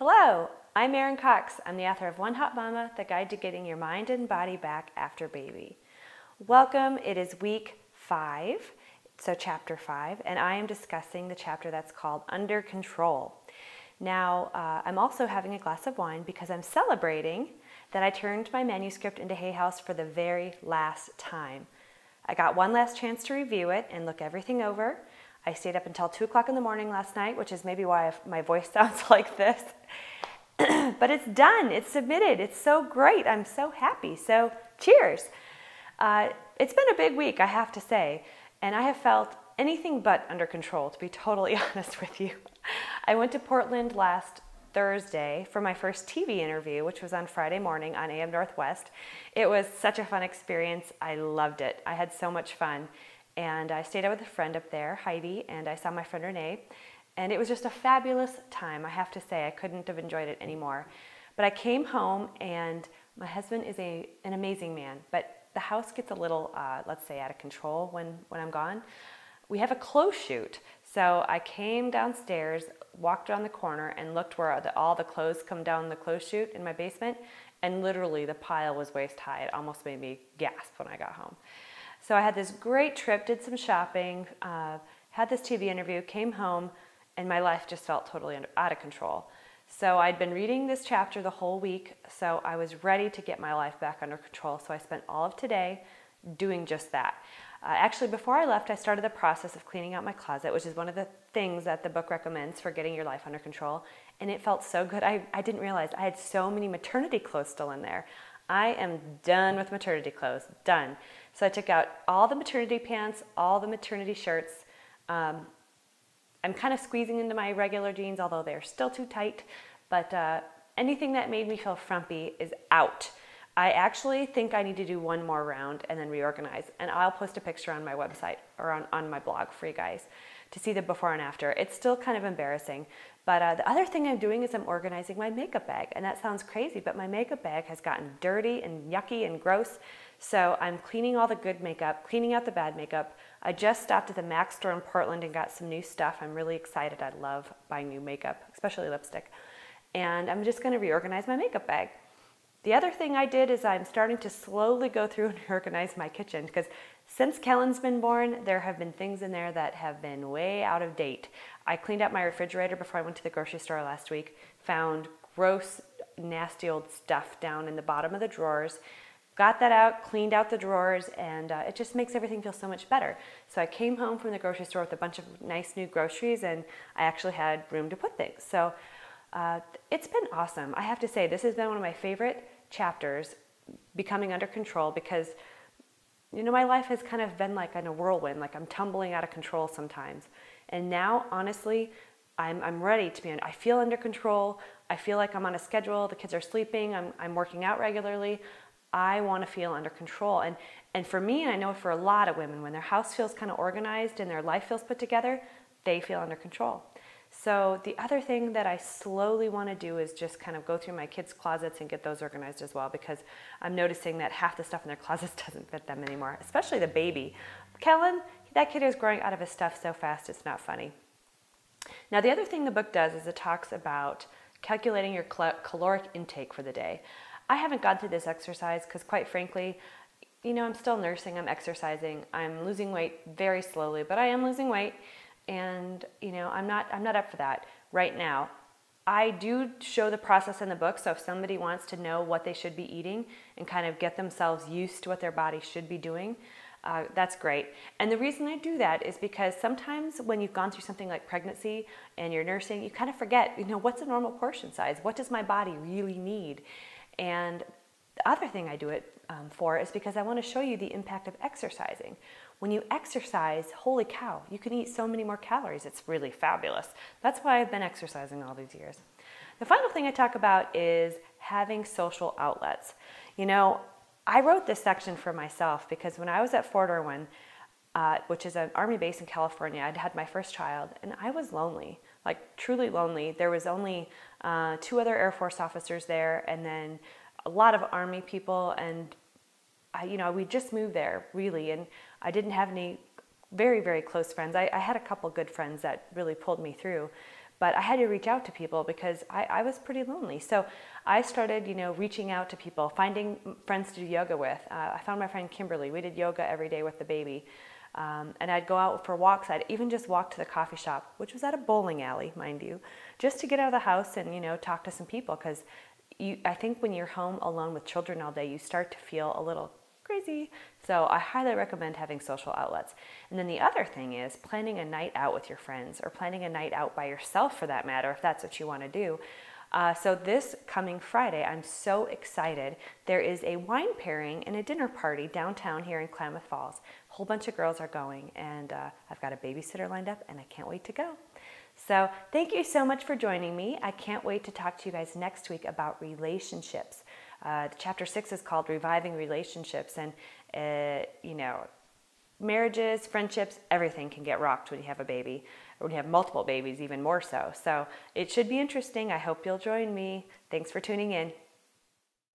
Hello, I'm Erin Cox. I'm the author of One Hot Mama, the guide to getting your mind and body back after baby. Welcome, it is week 5, so chapter 5, and I am discussing the chapter that's called Under Control. Now, I'm also having a glass of wine because I'm celebrating that I turned my manuscript into Hay House for the very last time. I got one last chance to review it and look everything over. I stayed up until 2 o'clock in the morning last night, which is maybe why my voice sounds like this. But it's done, it's submitted, it's so great, I'm so happy, so cheers. It's been a big week, I have to say, and I have felt anything but under control, to be totally honest with you. I went to Portland last Thursday for my first TV interview, which was on Friday morning on AM Northwest. It was such a fun experience, I loved it, I had so much fun. And I stayed out with a friend up there, Heidi, and I saw my friend Renee. And it was just a fabulous time, I have to say. I couldn't have enjoyed it anymore. But I came home, and my husband is an amazing man, but the house gets a little, let's say, out of control when I'm gone. We have a clothes shoot. So I came downstairs, walked around the corner, and looked where all the clothes come down the clothes chute in my basement, and literally the pile was waist high. It almost made me gasp when I got home. So I had this great trip, did some shopping, had this TV interview, came home, and my life just felt totally out of control. So I'd been reading this chapter the whole week, so I was ready to get my life back under control. So I spent all of today doing just that. Actually, before I left, I started the process of cleaning out my closet, which is one of the things that the book recommends for getting your life under control. And it felt so good. I didn't realize I had so many maternity clothes still in there. I am done with maternity clothes, done. So I took out all the maternity pants, all the maternity shirts. I'm kind of squeezing into my regular jeans, although they're still too tight. But anything that made me feel frumpy is out. I actually think I need to do one more round and then reorganize. And I'll post a picture on my website or on my blog for you guys to see the before and after. It's still kind of embarrassing. But the other thing I'm doing is I'm organizing my makeup bag. And that sounds crazy, but my makeup bag has gotten dirty and yucky and gross. So I'm cleaning all the good makeup, cleaning out the bad makeup. I just stopped at the MAC store in Portland and got some new stuff. I'm really excited. I love buying new makeup, especially lipstick. And I'm just going to reorganize my makeup bag. The other thing I did is I'm starting to slowly go through and organize my kitchen because since Kellen's been born, there have been things in there that have been way out of date. I cleaned out my refrigerator before I went to the grocery store last week, found gross, nasty old stuff down in the bottom of the drawers, got that out, cleaned out the drawers, and it just makes everything feel so much better. So I came home from the grocery store with a bunch of nice new groceries, and I actually had room to put things. So it's been awesome. I have to say, this has been one of my favorite chapters, becoming under control, because you know my life has kind of been like in a whirlwind, like I'm tumbling out of control sometimes. And now, honestly, I'm ready to be I feel under control. I feel like I'm on a schedule. The kids are sleeping. I'm working out regularly. I want to feel under control. And for me, and I know for a lot of women, when their house feels kind of organized and their life feels put together, they feel under control. So the other thing that I slowly want to do is just kind of go through my kids' closets and get those organized as well, because I'm noticing that half the stuff in their closets doesn't fit them anymore, especially the baby. Kellen, that kid is growing out of his stuff so fast, it's not funny. Now, the other thing the book does is it talks about calculating your caloric intake for the day. I haven't gone through this exercise because, quite frankly, you know, I'm still nursing, I'm exercising, I'm losing weight very slowly, but I am losing weight. And you know, I'm not up for that right now. I do show the process in the book, so if somebody wants to know what they should be eating and kind of get themselves used to what their body should be doing, that's great. And the reason I do that is because sometimes when you've gone through something like pregnancy and you're nursing, you kind of forget, you know, what's a normal portion size? What does my body really need? And the other thing I do it for is because I want to show you the impact of exercising. When you exercise, holy cow, you can eat so many more calories. It's really fabulous. That's why I've been exercising all these years. The final thing I talk about is having social outlets. You know, I wrote this section for myself because when I was at Fort Irwin, which is an Army base in California, I'd had my first child, and I was lonely, like truly lonely. There was only 2 other Air Force officers there, and then a lot of Army people, and we just moved there, really, and I didn't have any very, very close friends. I had a couple good friends that really pulled me through, but I had to reach out to people because I was pretty lonely. So I started, reaching out to people, finding friends to do yoga with. I found my friend Kimberly. We did yoga every day with the baby. And I'd go out for walks. I'd even just walk to the coffee shop, which was at a bowling alley, mind you, just to get out of the house and, talk to some people. Because I think when you're home alone with children all day, you start to feel a little crazy. So I highly recommend having social outlets. And then the other thing is planning a night out with your friends, or planning a night out by yourself for that matter, if that's what you want to do. So this coming Friday, I'm so excited. There is a wine pairing and a dinner party downtown here in Klamath Falls. A whole bunch of girls are going, and I've got a babysitter lined up, and I can't wait to go. So thank you so much for joining me. I can't wait to talk to you guys next week about relationships. Chapter 6 is called Reviving Relationships, and marriages, friendships, everything can get rocked when you have a baby, or when you have multiple babies, even more so. So it should be interesting. I hope you'll join me. Thanks for tuning in.